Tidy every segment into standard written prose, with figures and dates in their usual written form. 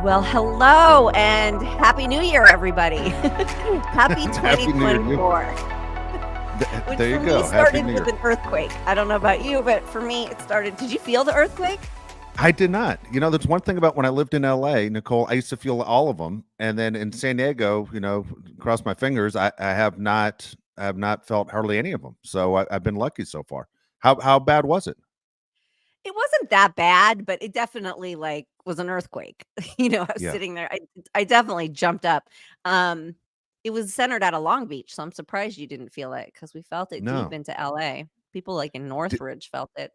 Well, hello and happy New Year, everybody. Happy Happy New Year to you. 2024, which There for you me go. Happy started New with Year. an earthquake. I don't know about you, but for me it started. Did you feel the earthquake? I did not. There's one thing about when I lived in LA, Nicole, I used to feel all of them. And then in San Diego, cross my fingers, I have not felt hardly any of them. So I've been lucky so far. How bad was it? It wasn't that bad, but it definitely was an earthquake. I was Yeah. sitting there. I definitely jumped up. Um, it was centered out of Long Beach, so I'm surprised you didn't feel it because we felt it deep No. into LA. People like in D- Northridge felt it.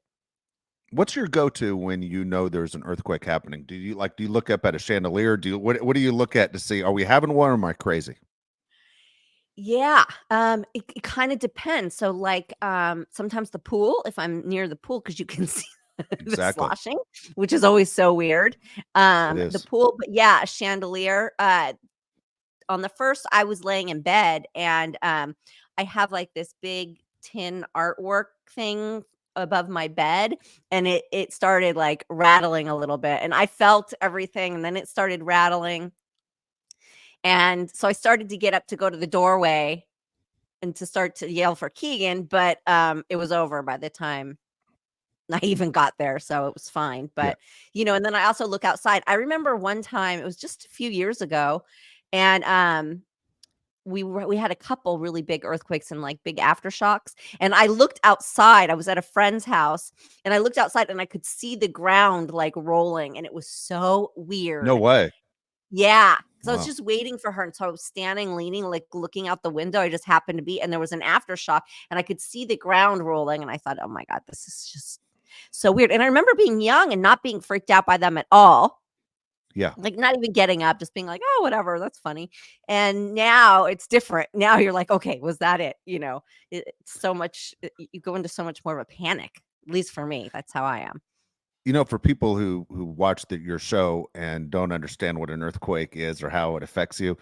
What's your go-to when you know there's an earthquake happening? Do you look up at a chandelier? What do you look at to see, are we having one or am I crazy? Yeah, it kinda depends. So, sometimes the pool, if I'm near the pool, because you can see the Exactly. sloshing, which is always so weird. It The is. pool, but yeah, a chandelier. On the first, I was laying in bed, and, I have, this big tin artwork thing above my bed, and it started, rattling a little bit, and I felt everything, and then it started rattling, and so I started to get up to go to the doorway and to start to yell for Keegan, but, it was over by the time I even got there, so it was fine, Yeah. but, and then I also look outside. I remember one time, it was just a few years ago, and, we had a couple really big earthquakes and, big aftershocks, and I looked outside. I was at a friend's house, and I looked outside, and I could see the ground, rolling, and it was so No weird. way. Yeah, so I was Wow. just waiting for her, and so I was standing, leaning, looking out the window. I just happened to be, and there was an aftershock, and I could see the ground rolling, and I thought, "Oh my god, this is just so weird." And I remember being young and not being freaked out by them at all, Yeah. not even getting up, just being like, "Oh, whatever, that's funny." And now it's different. Now you're like, "Okay, was that it?" It's so much. You go into so much more of a panic. At least for me, that's how I am. For people who watch your show and don't understand what an earthquake is or how it affects you,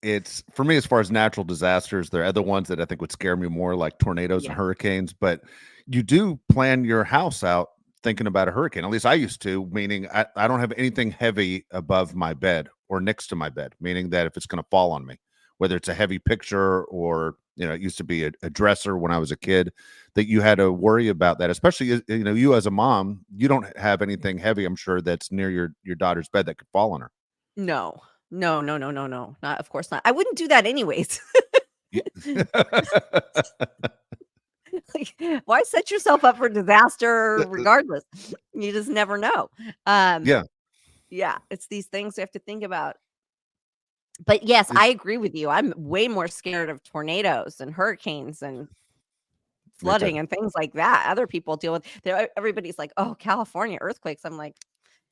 it's for me as far as natural disasters. There are other ones that I think would scare me more, like tornadoes and Yeah. hurricanes. But you do plan your house out thinking about a hurricane. At least I used to. Meaning, I don't have anything heavy above my bed or next to my bed. Meaning that if it's going to fall on me, whether it's a heavy picture or it used to be a dresser when I was a kid, that you had to worry about that. Especially you as a mom, you don't have anything heavy. I'm sure that's near your daughter's bed that could fall on her. No. No, no, no, no, no. Not of course not. I wouldn't do that anyways. Ye Like, why set yourself up for disaster Uh, uh, regardless? You just never know. Um, yeah, yeah, it's these things we have to think about. But yes, I it's agree with you. I'm way more scared of tornadoes and hurricanes and me too. flooding and things like that. Other people deal with everybody's like, "Oh, California earthquakes." I'm like,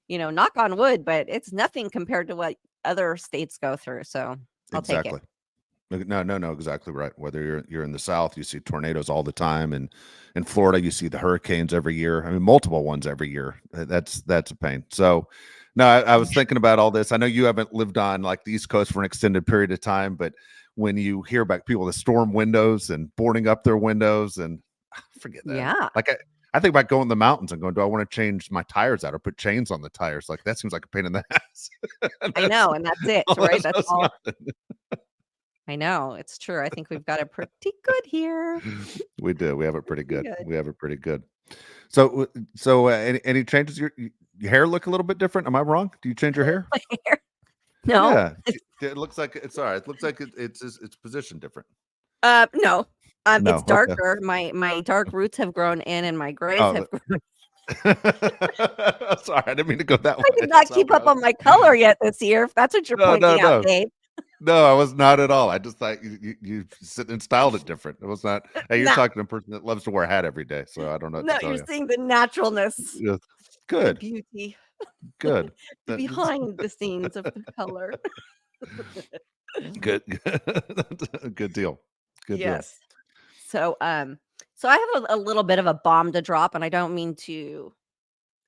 knock on wood, but it's nothing compared to what other states go through. So I'll take it. Exactly. No, no, no, exactly right. Whether you're in the South, you see tornadoes all the time, and in Florida, you see the hurricanes every year. I mean, multiple ones every year. That's a pain. So, no, I was thinking about all this. I know you haven't lived on like the East Coast for an extended period of time, but when you hear about people that storm windows and boarding up their windows, and forget that. Yeah, Like I think about going to the mountains and going, do I want to change my tires out or put chains on the tires? Like that seems like a pain in the ass. I That's know, and that's it, all right? that That's does all. nothing. I know, it's true. I think we've got it pretty good here. We do. We have it pretty Pretty good. good. We have it pretty good. So, any changes? Your hair look a little bit different. Am I wrong? Do you change your hair? My hair. No. Yeah, it looks like it's all right. It looks like it's positioned different. No. It's No, okay. darker. My dark roots have grown in and my grays Oh, have grown. sorry, I didn't mean to go that I way. did not So, keep up on my color yet this year, if that's what you're no, no, pointing out, no, Dave. no. I was not at all. I just thought you sit and styled it different. It was not. Hey, you're Nah, talking to a person that loves to wear a hat every day, so I don't know what to no, tell you're you. seeing the naturalness, Yeah, the good, beauty, good. the That- behind the scenes of the color. Good, good deal. Good deal. Yes. So, so I have a little bit of a bomb to drop, and I don't mean to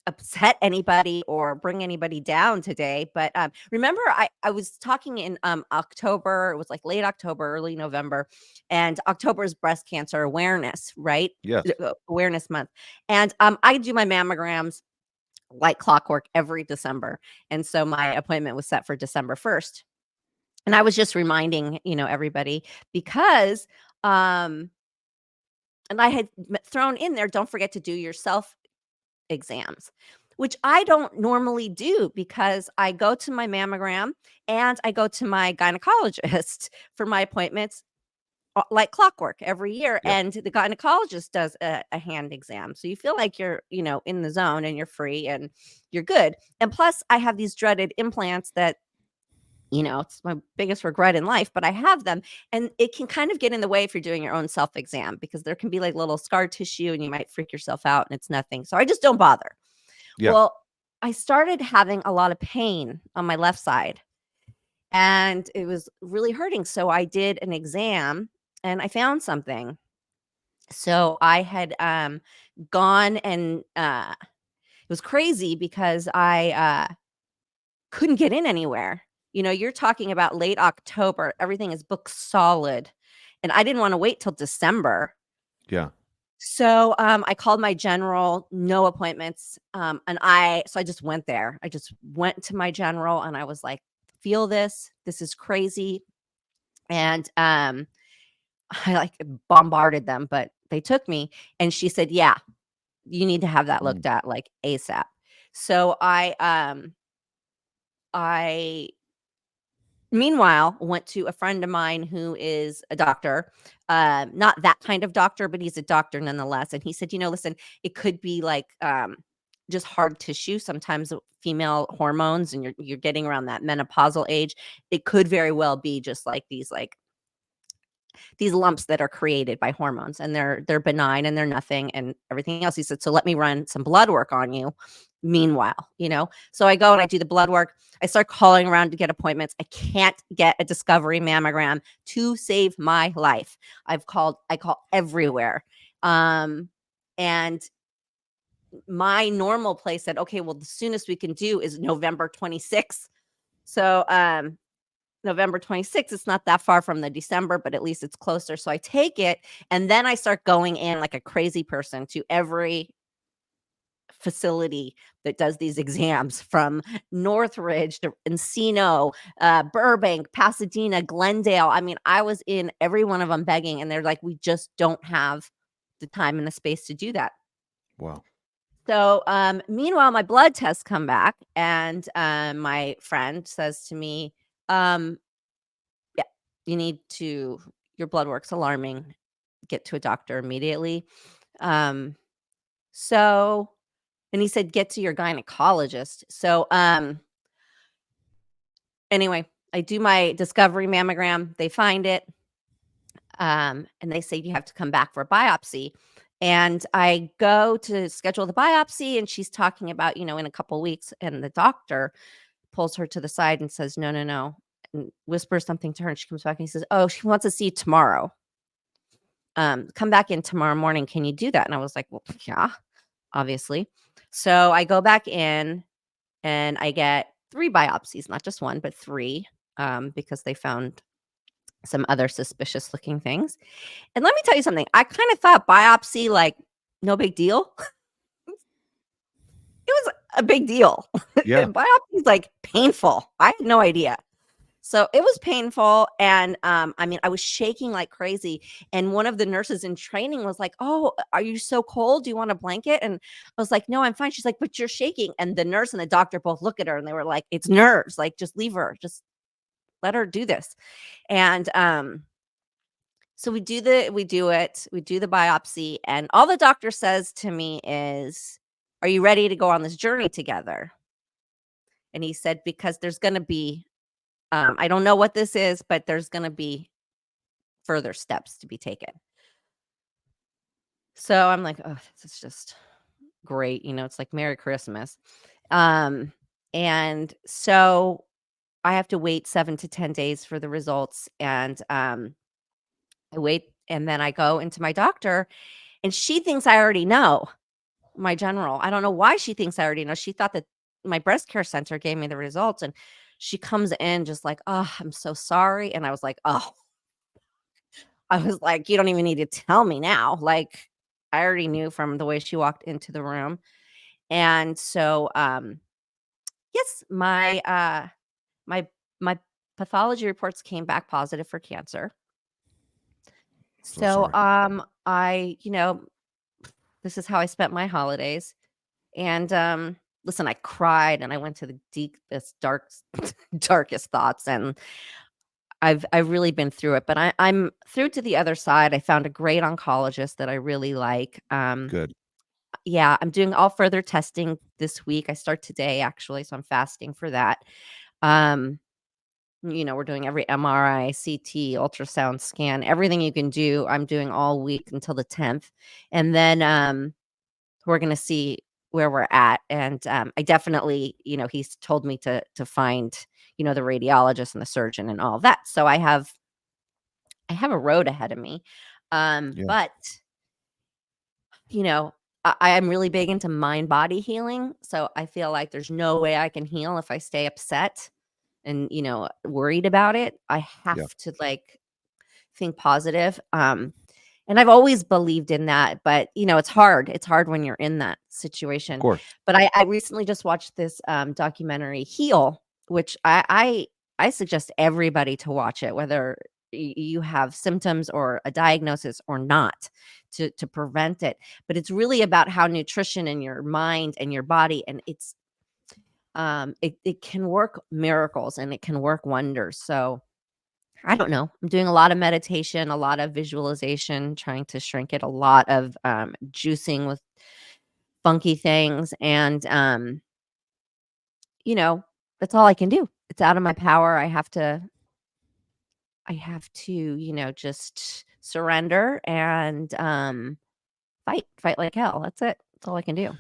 upset anybody or bring anybody down today, but remember I was talking in October. It was like late October, early November, and October is breast cancer awareness, right? Yes. Awareness month. And I do my mammograms like clockwork every December. And so my appointment was set for December 1st. And I was just reminding, everybody because, and I had thrown in there, don't forget to do your self exams, which I don't normally do because I go to my mammogram and I go to my gynecologist for my appointments like clockwork every year. Yep. And the gynecologist does a hand exam. So you feel like you're, in the zone and you're free and you're good. And plus, I have these dreaded implants that, it's my biggest regret in life, but I have them. And it can kind of get in the way if you're doing your own self exam because there can be like little scar tissue and you might freak yourself out and it's nothing. So I just don't bother. Yeah. Well, I started having a lot of pain on my left side and it was really hurting. So I did an exam and I found something. So I had gone and it was crazy because I couldn't get in anywhere. You're talking about late October. Everything is booked solid. And I didn't want to wait till December. Yeah. So I called my general, no appointments. And so I just went there. I just went to my general and I was like, feel this. This is crazy. And I like bombarded them, but they took me and she said, yeah, you need to have that Mm. looked at like ASAP. So I meanwhile went to a friend of mine who is a doctor, not that kind of doctor, but he's a doctor nonetheless. And he said, listen, it could be like just hard tissue. Sometimes female hormones, and you're getting around that menopausal age. It could very well be just like these lumps that are created by hormones, and they're benign and they're nothing and everything else. He said, so let me run some blood work on you meanwhile. So I go and I do the blood work. I start calling around to get appointments. I can't get a discovery mammogram to save my life. I call everywhere. And my normal place said, okay, well, the soonest we can do is November 26th. So November 26th, it's not that far from the December, but at least it's closer. So I take it and then I start going in like a crazy person to every facility that does these exams, from Northridge to Encino, Burbank, Pasadena, Glendale. I mean, I was in every one of them begging, and they're like, we just don't have the time and the space to do that. Wow. So, meanwhile, my blood tests come back, and my friend says to me, yeah, your blood work's alarming. Get to a doctor immediately. Um, so, and he said, get to your gynecologist. So, anyway, I do my discovery mammogram. They find it. And they say, you have to come back for a biopsy. And I go to schedule the biopsy, and she's talking about, in a couple weeks. And the doctor pulls her to the side and says, no, no, no, and whispers something to her. And she comes back and he says, oh, she wants to see you tomorrow. Come back in tomorrow morning. Can you do that? And I was like, well, yeah, obviously. So I go back in and I get 3 biopsies, not just 1, but 3, because they found some other suspicious looking things. And let me tell you something. I kind of thought biopsy, like, no big deal. It was a big deal. Yeah. Biopsy is like painful. I had no idea. So it was painful. And I mean, I was shaking like crazy. And one of the nurses in training was like, oh, are you so cold? Do you want a blanket? And I was like, no, I'm fine. She's like, but you're shaking. And the nurse and the doctor both look at her and they were like, it's nerves. Like, just leave her. Just let her do this. And so we do the biopsy. And all the doctor says to me is, are you ready to go on this journey together? And he said, because there's going to be, I don't know what this is, but there's going to be further steps to be taken. So I'm like, oh, this is just great. It's like Merry Christmas. And so I have to wait 7 to 10 days for the results. And I wait, and then I go into my doctor, and she thinks I already know, my general. I don't know why she thinks I already know. She thought that my breast care center gave me the results, and she comes in just like, oh, I'm so sorry. And I was like, oh, you don't even need to tell me now. Like, I already knew from the way she walked into the room. And so, yes, my my pathology reports came back positive for cancer. So So, sorry. this is how I spent my holidays. And listen, I cried and I went to the deepest, darkest thoughts, and I've really been through it. But I'm through to the other side. I found a great oncologist that I really like. Good. Yeah, I'm doing all further testing this week. I start today actually, so I'm fasting for that. Um, we're doing every MRI, CT, ultrasound scan, everything you can do. I'm doing all week until the 10th. And then we're gonna see where we're at. And I definitely, he's told me to find, the radiologist and the surgeon and all of that. So I have a road ahead of me. Yeah, But you know, I am really big into mind body healing. So I feel like there's no way I can heal if I stay upset and, worried about it. I yeah, have to like think positive. And I've always believed in that, but, it's hard. It's hard when you're in that of situation. course. But I recently just watched this, documentary, Heal, which I suggest everybody to watch it, whether you have symptoms or a diagnosis or not, to prevent it. But it's really about how nutrition in your mind and your body, and it can work miracles and it can work wonders. So I don't know. I'm doing a lot of meditation, a lot of visualization, trying to shrink it, a lot of juicing with funky things. And, you know, that's all I can do. It's out of my power. I have to, just surrender and fight like hell. That's it. That's all I can do.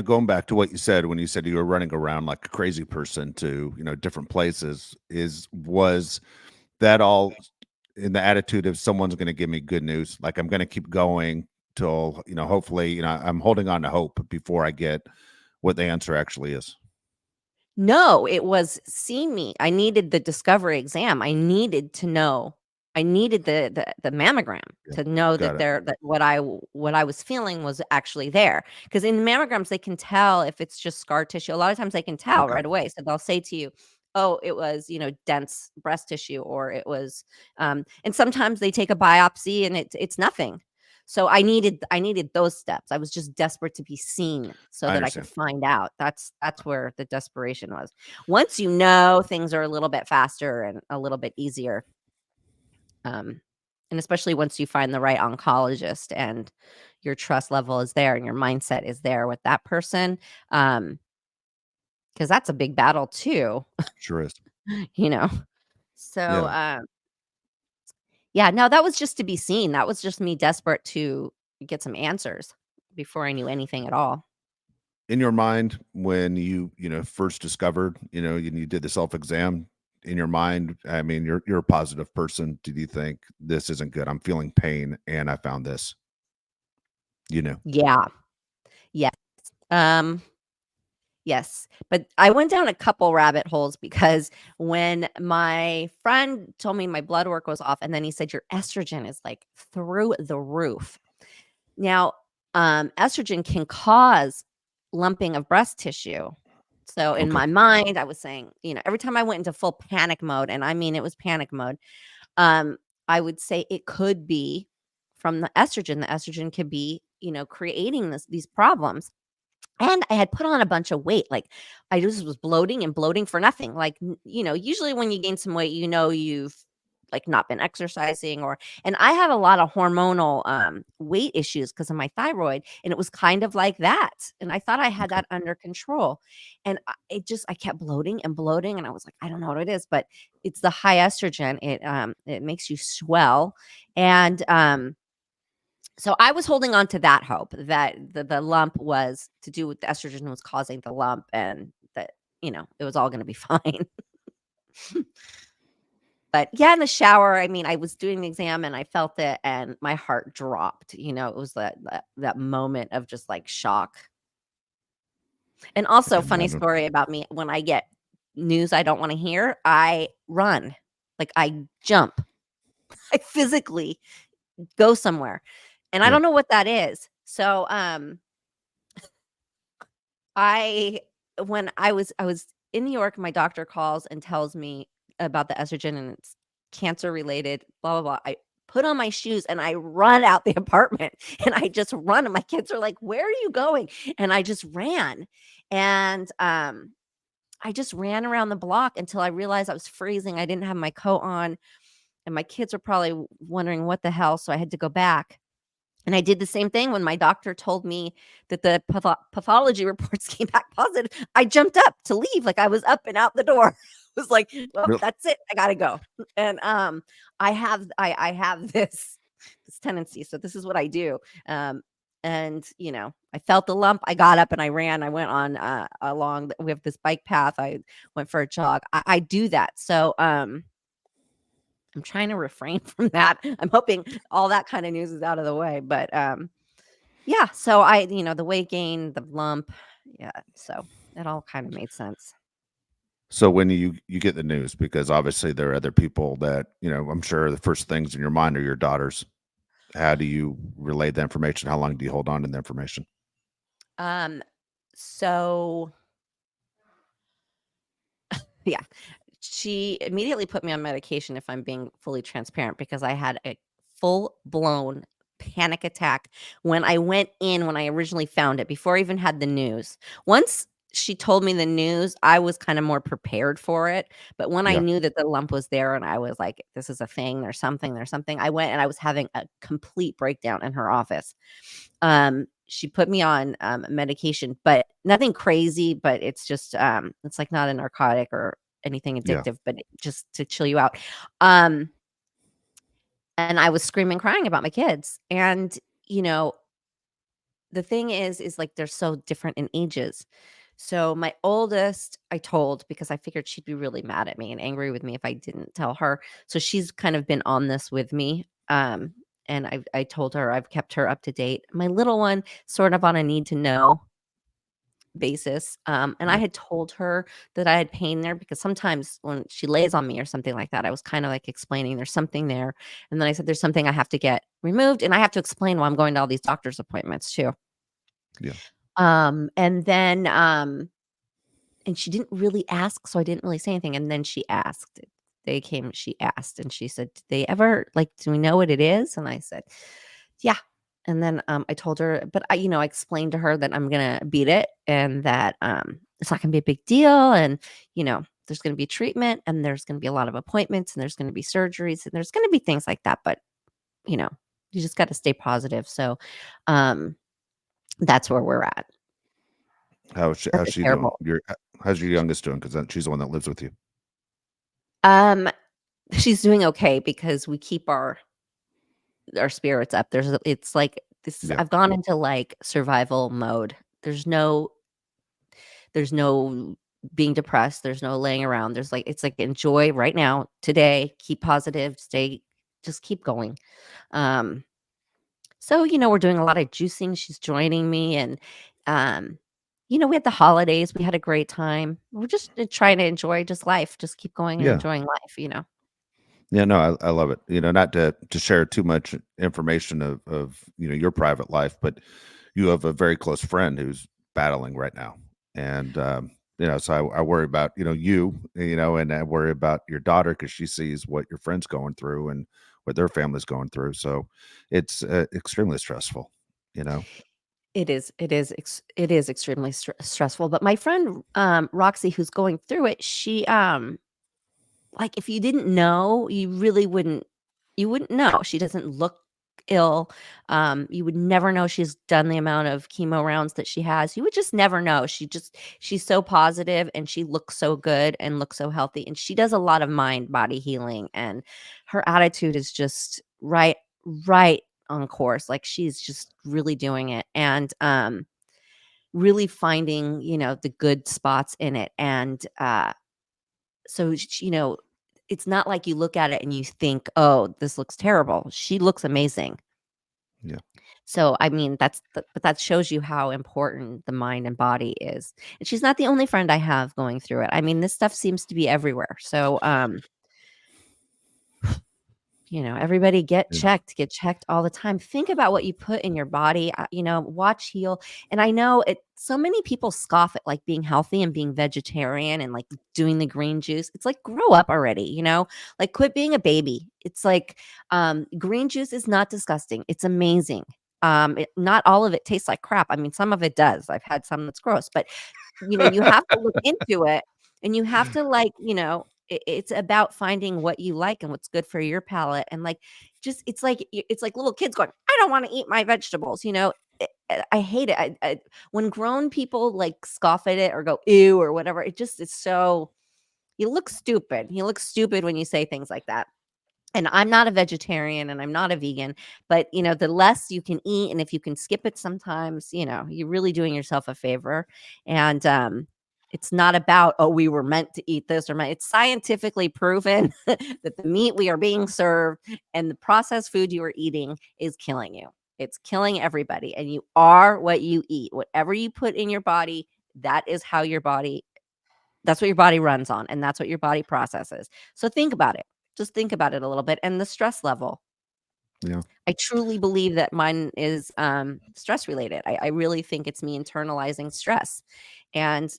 Going back to what you said when you said you were running around like a crazy person to, different places, was that all in the attitude of someone's going to give me good news? Like I'm going to keep going till, hopefully, I'm holding on to hope before I get what the answer actually is. No, it was see me. I needed the discovery exam. I needed to know. I needed the mammogram Yeah. to know Got that it. what I was feeling was actually there. Because in mammograms, they can tell if it's just scar tissue. A lot of times they can tell Okay. right away. So they'll say to you, "Oh, it was, dense breast tissue," or it was and sometimes they take a biopsy and it's nothing. So I needed those steps. I was just desperate to be seen so I that I could understand. find out. That's where the desperation was. Once you know, things are a little bit faster and a little bit easier. Um, and especially once you find the right oncologist and your trust level is there and your mindset is there with that person. Because that's a big battle too, Sure is. you know. So Yeah. yeah, no, that was just to be seen. That was just me desperate to get some answers before I knew anything at all. In your mind, when you first discovered, you did the self exam in your mind, I mean, you're a positive person. Did you think this isn't good? I'm feeling pain and I found this, you know? Yeah. Yes. Um, yes. But I went down a couple rabbit holes because when my friend told me my blood work was off, and then he said, "Your estrogen is like through the roof." Now, estrogen can cause lumping of breast tissue. So in Okay. my mind, I was saying, every time I went into full panic mode, and I mean it was panic mode, um, I would say it could be from the estrogen. The estrogen could be, creating these problems. And I had put on a bunch of weight, like, I just was bloating and bloating for nothing, like, usually when you gain some weight, you've, like, not been exercising and I have a lot of hormonal, weight issues because of my thyroid, and it was kind of like that, and I thought I had Okay. that under control, and I kept bloating and bloating, and I was like, "I don't know what it is," but it's the high estrogen, it makes you swell, and, so I was holding on to that hope that the lump was to do with the estrogen was causing the lump and that, it was all gonna be fine. But yeah, in the shower, I mean, I was doing the exam and I felt it and my heart dropped, it was that moment of just like shock. And I also can funny imagine. story about me, when I get news I don't wanna hear, I run. Like I jump. I physically go somewhere. And I Yeah. don't know what that is. So, I when I was in New York, my doctor calls and tells me about the estrogen and it's cancer related, blah blah blah. I put on my shoes and I run out the apartment and I just run and my kids are like, "Where are you going?" And I just ran. And I just ran around the block until I realized I was freezing. I didn't have my coat on and my kids were probably wondering what the hell, so I had to go back. And I did the same thing when my doctor told me that the pathology reports came back positive. I jumped up to leave, like, I was up and out the door. I was like, "Well, Real that's it. I gotta go." And, I have this tendency, so this is what I do. Um, and, I felt the lump, I got up and I ran. I went on, along we have this bike path. I went for a jog. I do that. So, I'm trying to refrain from that. I'm hoping all that kinda news is out of the way, but, yeah, so the weight gain, the lump, yeah, so it all kinda made sense. So when you get the news, because obviously there are other people that, I'm sure the first things in your mind are your daughters. How do you relay the information? How long do you hold on to the information? Um, so yeah, she immediately put me on medication if I'm being fully transparent because I had a full-blown panic attack when I originally found it before I even had the news. Once she told me the news, I was kinda more prepared for it, but when I Yeah, knew that the lump was there and I was like, "This is a thing, there's something," I went and I was having a complete breakdown in her office. She put me on, medication, but nothing crazy, but it's just, it's like not a narcotic or anything yeah, addictive, but just to chill you out. Um, and I was screaming, crying about my kids. And, you know, the thing is like they're so different in ages. So my oldest, I told because I figured she'd be really mad at me and angry with me if I didn't tell her. So she's kind of been on this with me. And I told her I've kept her up to date. My little one, sort of on a need to know basis. And I yeah, had told her that I had pain there because sometimes when she lays on me or something like that, I was kind of like explaining there's something there. And then I said, there's something I have to get removed. And I have to explain why I'm going to all these doctor's appointments too. yeah. And then, and she didn't really ask. So I didn't really say anything. And then she asked. She asked and she said, did they ever, like, do we know what it is? And I said, yeah. And then, I told her, but I explained to her that I'm gonna beat it and that, it's not gonna be a big deal and, there's gonna be treatment and there's gonna be a lot of appointments and there's gonna be surgeries and there's gonna be things like that, but, you know, you just gotta stay positive. So, um, that's where we're at. That's How's she doing? terrible. How's your youngest doing? Because she's the one that lives with you. Um, she's doing okay because we keep our spirits up. It's like this is Yeah, I've gone into like survival mode. There's no being depressed, there's no laying around, it's like, enjoy right now, today, keep positive, just keep going. Um, so, we're doing a lot of juicing, she's joining me, and, um, we had the holidays, we had a great time. We're just, trying to enjoy just life, just keep going and yeah. enjoying life. Yeah, no, I love it. Not to share too much information of your private life, but you have a very close friend who's battling right now, and so I worry about and I worry about your daughter because she sees what your friend's going through and what their family's going through. So it's extremely stressful. You know, It is extremely stressful, but my friend, Roxy, who's going through it, she, like, if you didn't know, you wouldn't know. She doesn't look ill. You would never know she's done the amount of chemo rounds that she has. You would just never know. She's so positive and she looks so good and looks so healthy. And she does a lot of mind body healing and her attitude is just right on course. Like she's just really doing it and really finding, the good spots in it. And so, it's not like you look at it and you think, "Oh, this looks terrible." She looks amazing. yeah, So, I mean, but that shows you how important the mind and body is. And she's not the only friend I have going through it. I mean, this stuff seems to be everywhere. So, Everybody get Yeah. checked all the time. Think about what you put in your body, watch, heal. And I know so many people scoff at like being healthy and being vegetarian and like doing the green juice. It's like, grow up already, like quit being a baby. It's like, green juice is not disgusting. It's amazing. Not all of it tastes like crap. I mean, some of it does. I've had some that's gross, but you have to look into it, and you have to like, it's about finding what you like and what's good for your palate. And like, just it's like little kids going, I don't want to eat my vegetables. I hate it. When grown people like scoff at it or go ew or whatever, it's so, you look stupid. You look stupid when you say things like that. And I'm not a vegetarian and I'm not a vegan, but the less you can eat, and if you can skip it sometimes, you're really doing yourself a favor. And it's not about, oh, we were meant to eat this or meant. It's scientifically proven that the meat we are being served and the processed food you are eating is killing you. It's killing everybody, and you are what you eat. Whatever you put in your body, that is how your body that's what your body runs on, and that's what your body processes. So think about it. Just think about it a little bit, and the stress level. Yeah. I truly believe that mine is, stress related. I really think it's me internalizing stress. And,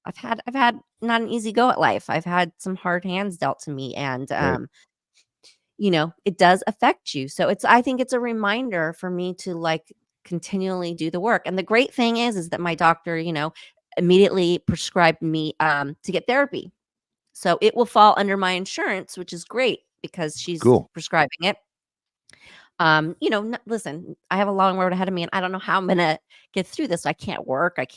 I've had not an easy go at life. I've had some hard hands dealt to me, and, Right. it does affect you. So I think it's a reminder for me to like continually do the work. And the great thing is that my doctor, immediately prescribed me to get therapy. So it will fall under my insurance, which is great because she's Cool. prescribing it. Listen, I have a long road ahead of me, and I don't know how I'm gonna get through this. I can't work. I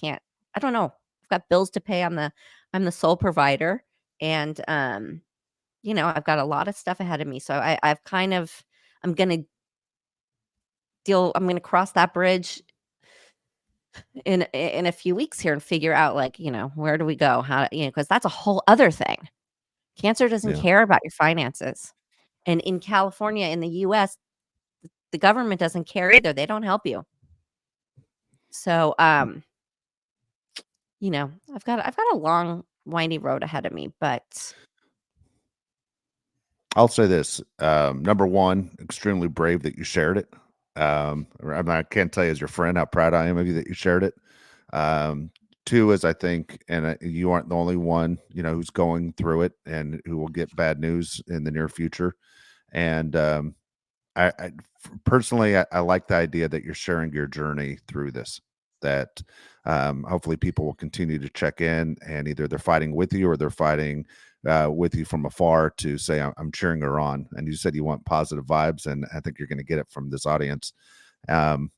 don't know. I've got bills to pay. I'm the sole provider, and I've got a lot of stuff ahead of me. So I've kind of I'm gonna I'm gonna cross that bridge in a few weeks here and figure out like, where do we go? How, because that's a whole other thing. Cancer doesn't Yeah. care about your finances. And in California, in the US, the government doesn't care either. They don't help you. So, I've got a long, windy road ahead of me, but I'll say this. Number one, extremely brave that you shared it. I can't tell you as your friend how proud I am of you that you shared it. Um, two is I think, and you aren't the only one, who's going through it and who will get bad news in the near future. And personally, I like the idea that you're sharing your journey through this. That hopefully people will continue to check in, and either they're fighting with you or they're fighting with you from afar to say, I'm cheering her on. And you said you want positive vibes, and I think you're going to get it from this audience. Um,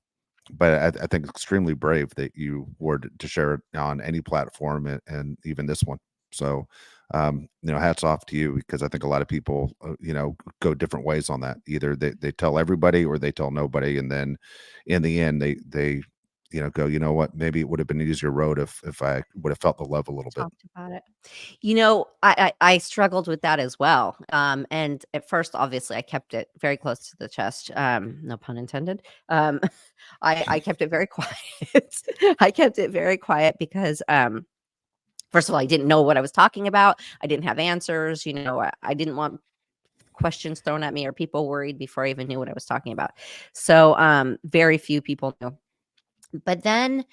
but I think extremely brave that you were to share it on any platform, and even this one. So, hats off to you, because I think a lot of people, go different ways on that. Either they tell everybody or they tell nobody, and then in the end, they go, you know what, maybe it would have been an easier road if I would have felt the love a little bit. talked about it. I struggled with that as well. And at first, obviously, I kept it very close to the chest. No pun intended. I kept it very quiet. I kept it very quiet because, first of all, I didn't know what I was talking about. I didn't have answers. I didn't want questions thrown at me or people worried before I even knew what I was talking about. So, very few people knew. But then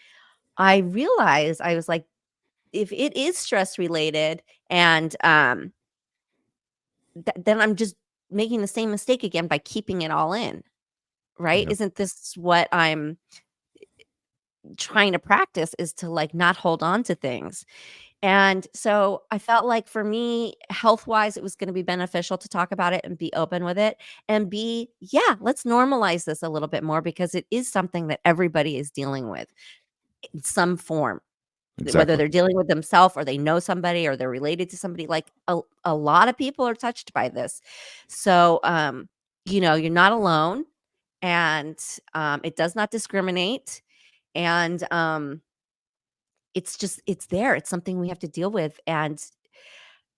I realized, I was like, if it is stress related, and then I'm just making the same mistake again by keeping it all in, right? Yeah. Isn't this what I'm trying to practice, is to like not hold on to things? And so I felt like for me, health wise, it was going to be beneficial to talk about it and be open with it, and be, yeah, let's normalize this a little bit more, because it is something that everybody is dealing with in some form, whether Exactly. they're dealing with themselves or they know somebody or they're related to somebody. Like a lot of people are touched by this. So, you're not alone, and it does not discriminate. And it's there. It's something we have to deal with. And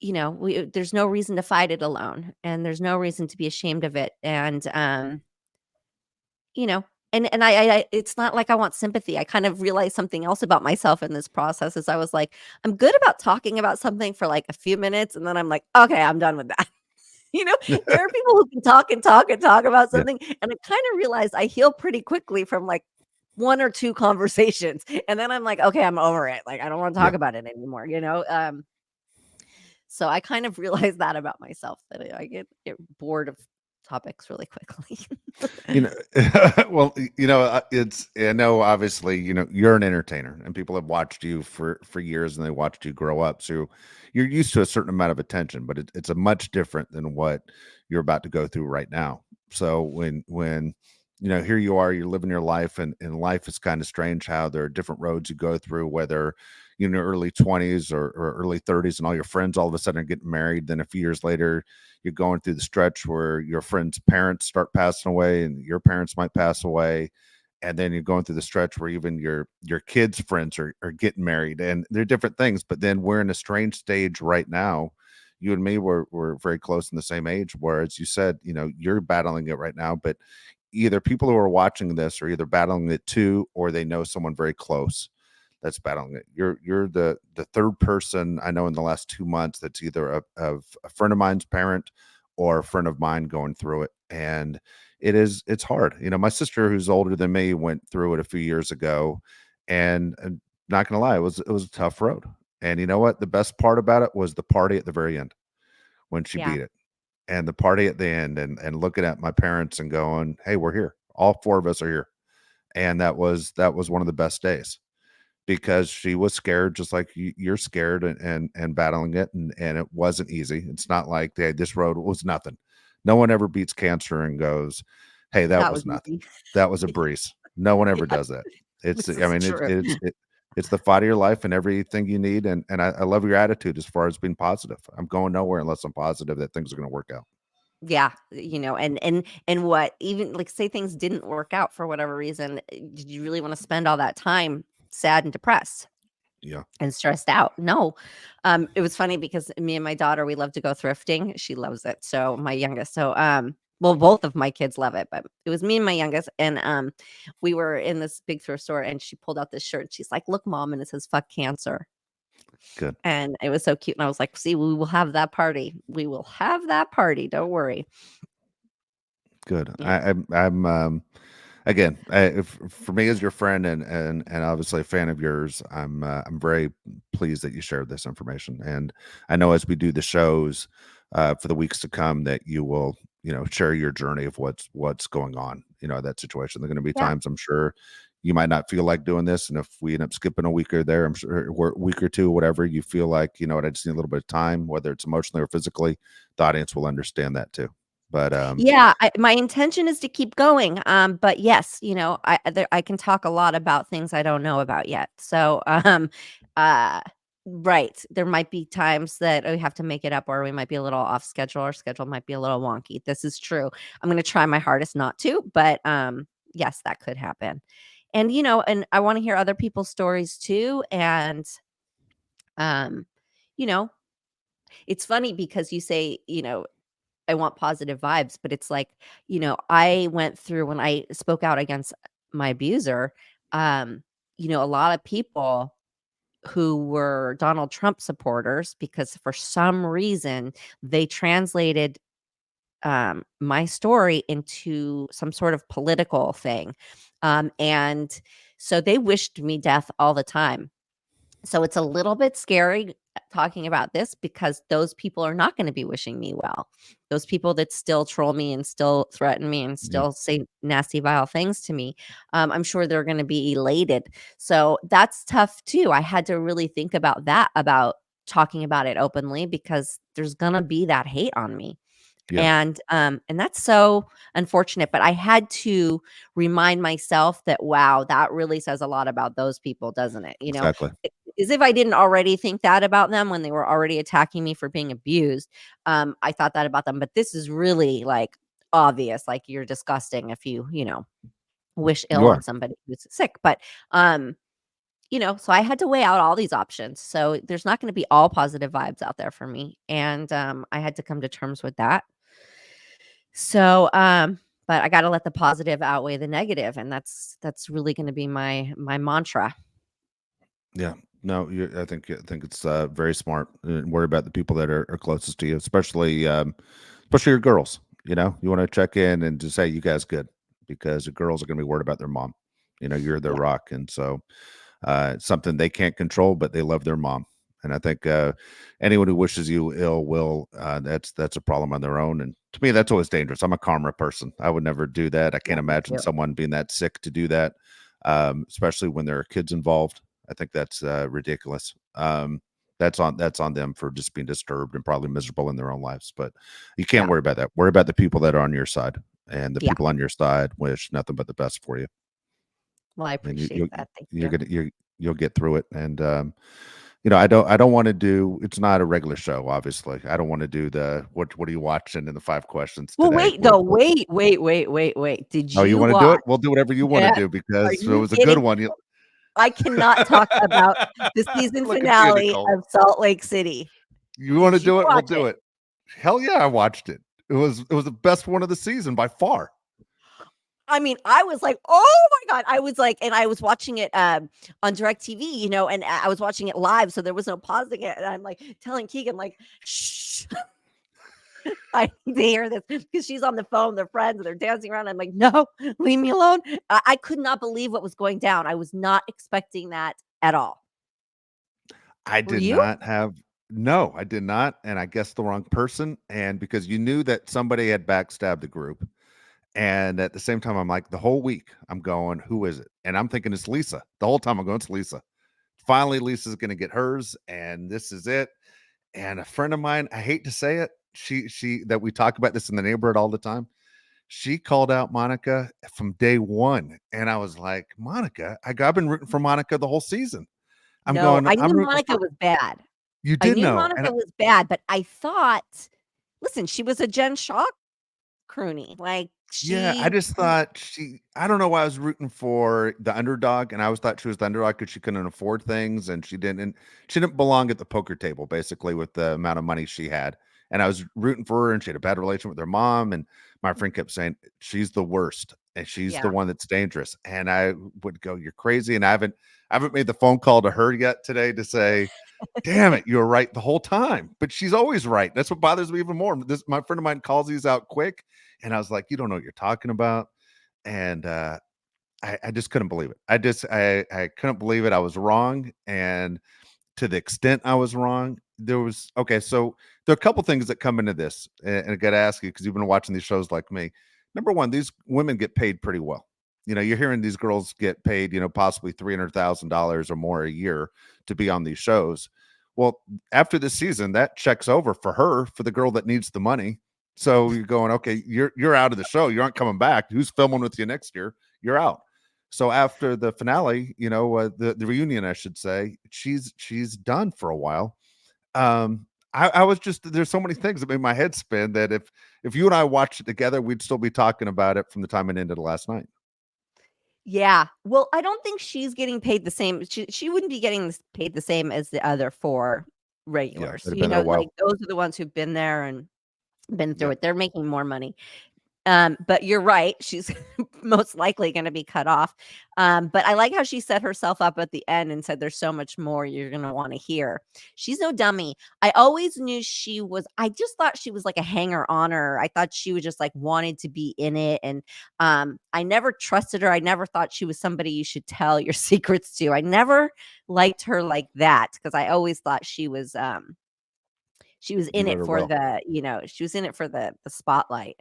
there's no reason to fight it alone, and there's no reason to be ashamed of it. And you know and I it's not like I want sympathy. I kind of realized something else about myself in this process, is I was like, I'm good about talking about something for like a few minutes, and then I'm like, okay, I'm done with that. You know, there are people who can talk and talk and talk about Yeah. something, and I kind of realized I heal pretty quickly from like one or two conversations, and then I'm like, okay, I'm over it. Like I don't want to Yeah. talk about it anymore. So I kind of realized that about myself that I get bored of topics really quickly. You know, well, it's I know obviously, you're an entertainer and people have watched you for years and they watched you grow up. So you're used to a certain amount of attention, but it's a much different than what you're about to go through right now. So when here you are, you're living your life and life is kind of strange how there are different roads you go through, whether early 20s or early 30s and all your friends all of a sudden are getting married. Then a few years later, you're going through the stretch where your friends' parents start passing away and your parents might pass away. And then you're going through the stretch where even your kids' friends are getting married and they're different things. But then we're in a strange stage right now. You and me were very close in the same age, whereas you said, you're battling it right now, but either people who are watching this are either battling it too, or they know someone very close that's battling it. You're the third person I know in the last 2 months that's either a friend of mine's parent or a friend of mine going through it. And it's hard. My sister who's older than me went through it a few years ago, and not gonna lie, it was a tough road. And you know what? The best part about it was the party at the very end when she Yeah, beat it. And the party at the end and looking at my parents and going, hey, we're here. All four of us are here. And that was one of the best days because she was scared just like you're scared and battling it and it wasn't easy. It's not like, hey, this road was nothing. No one ever beats cancer and goes, hey, that that was was nothing. easy. That was a breeze. No one ever Yeah, does that. It's this I is mean true. it's the fight of your life and everything you need. And I love your attitude as far as being positive. I'm going nowhere unless I'm positive that things are going to work out. Yeah, and what even like say things didn't work out for whatever reason, did you really want to spend all that time sad and depressed Yeah. and stressed out? No. It was funny because me and my daughter, we love to go thrifting. She loves it. So my youngest, well, both of my kids love it, but it was me and my youngest, and we were in this big thrift store, and she pulled out this shirt. And she's like, "Look, mom," and it says "fuck cancer." Good. And it was so cute. And I was like, "See, we will have that party. We will have that party. Don't worry." Good. Yeah. I'm again, if, for me as your friend and obviously a fan of yours, I'm very pleased that you shared this information. And I know as we do the shows for the weeks to come that you will share your journey of what's going on that situation. There are going to be Yeah. times I'm sure you might not feel like doing this, and if we end up skipping a week or there, I'm sure or a week or two, whatever you feel like, what, I just need a little bit of time, whether it's emotionally or physically. The audience will understand that too. But Yeah, my intention is to keep going, but yes, I can talk a lot about things I don't know about yet. So, uh, right, there might be times that we have to make it up, or we might be a little off schedule. Our schedule might be a little wonky. This is true. I'm gonna try my hardest not to, but yes, that could happen. And I want to hear other people's stories too. And um, you know, it's funny because you say, I want positive vibes, but it's like, I went through when I spoke out against my abuser, um, a lot of people who were Donald Trump supporters because for some reason they translated my story into some sort of political thing. And so they wished me death all the time. So it's a little bit scary talking about this because those people are not going to be wishing me well. Those people that still troll me and still threaten me and yeah, still say nasty, vile things to me, I'm sure they're going to be elated. So that's tough too. I had to really think about that, about talking about it openly because there's going to be that hate on me. yeah, And that's so unfortunate, but I had to remind myself that, wow, that really says a lot about those people, doesn't it? exactly. As if I didn't already think that about them when they were already attacking me for being abused. I thought that about them, but this is really like obvious. Like you're disgusting if you wish ill You on are. somebody who's sick. But so I had to weigh out all these options. So there's not going to be all positive vibes out there for me. And I had to come to terms with that. So, but I gotta let the positive outweigh the negative, and that's really gonna be my mantra. Yeah. No, I think it's very smart. Worry about the people that are closest to you, especially especially your girls. You want to check in and just say, you guys good, because the girls are going to be worried about their mom. You're their Yeah, rock. And so it's something they can't control, but they love their mom. And I think anyone who wishes you ill will, that's a problem on their own. And to me, that's always dangerous. I'm a karma person. I would never do that. I yeah, can't me imagine too. someone being that sick to do that, especially when there are kids involved. I think that's ridiculous. That's on them for just being disturbed and probably miserable in their own lives. But you can't Yeah, worry about that. Worry about the people that are on your side, and the yeah. people on your side wish nothing but the best for you. Well, I And you, appreciate you that. Thank you're you. gonna you'll get through it. And I don't want to do. It's not a regular show, obviously. I don't want to do the what are you watching in the 5 questions Well, today. wait though. Wait, wait, wait, wait, wait. Did Oh, you you want to do watch? it? We'll do whatever you want to Yeah. do Are because it you was a good kidding? one. You I cannot talk about the season look at you, finale Nicole. of Salt Lake City. You want to Did you do it? We'll watch do it? it. Hell yeah, I watched it. It was the best one of the season by far. I mean, I was like, "Oh my god." I was like, and I was watching it, on DirecTV, and I was watching it live, so there was no pausing it, and I'm, like, telling Keegan, like, "Shh, I need to hear this," because she's on the phone, they're friends, and they're dancing around, I'm like, "No, leave me alone." I could not believe what was going down. I was not expecting that at all. I Were did you? not have No, I did not, and I guessed the wrong person. And because you knew that somebody had backstabbed the group, and at the same time, I'm like, the whole week, I'm going, who is it? And I'm thinking it's Lisa. The whole time I'm going, it's Lisa. Finally, Lisa's going to get hers, and this is it. And a friend of mine, I hate to say it, she that we talk about this in the neighborhood all the time. She called out Monica from day one, and I was like, Monica, I've been rooting for Monica the whole season. I'm No, going, I I'm knew rooting Monica for. was bad. You I did knew know, and Monica was bad, but I thought listen, she was a Jen Shah croonie, like, yeah, I she just thought I don't know why I was rooting for the underdog, and I always thought she was the underdog because she couldn't afford things, and she didn't belong at the poker table, basically, with the amount of money she had. And I was rooting for her, and she had a bad relation with her mom. And my friend kept saying, she's the worst, and she's the yeah. one that's dangerous. And I would go, you're crazy. And I haven't made the phone call to her yet today to say, damn it, you were right the whole time. But she's always right. That's what bothers me even more. My friend of mine calls these out quick, and I was like, you don't know what you're talking about. And I just couldn't believe it. I couldn't believe it. I was wrong. And to the extent I was wrong, there was okay. So there are a couple things that come into this, and I got to ask you because you've been watching these shows like me. Number one, these women get paid pretty well. You're hearing these girls get paid, possibly $300,000 or more a year to be on these shows. Well, after this season, that checks over for her, for the girl that needs the money. So you're going, okay, you're out of the show. You aren't coming back. Who's filming with you next year? You're out. So after the finale, the reunion, I should say, she's done for a while. I was just there's so many things that made my head spin that if you and I watched it together, we'd still be talking about it from the time it ended last night. Yeah. Well, I don't think she's getting paid the same. She wouldn't be getting paid the same as the other 4 Yeah, regulars. that have been there a Like while. those are the ones who've been there and been through Yep. it. They're making more money. But you're right. She's most likely going to be cut off. But I like how she set herself up at the end and said, "There's so much more you're going to want to hear." She's no dummy. I always knew she was. I just thought she was like a hanger oner. I thought she was just like wanted to be in it, and I never trusted her. I never thought she was somebody you should tell your secrets to. I never liked her like that because I always thought she was You in know it her for well. she was in it for the spotlight.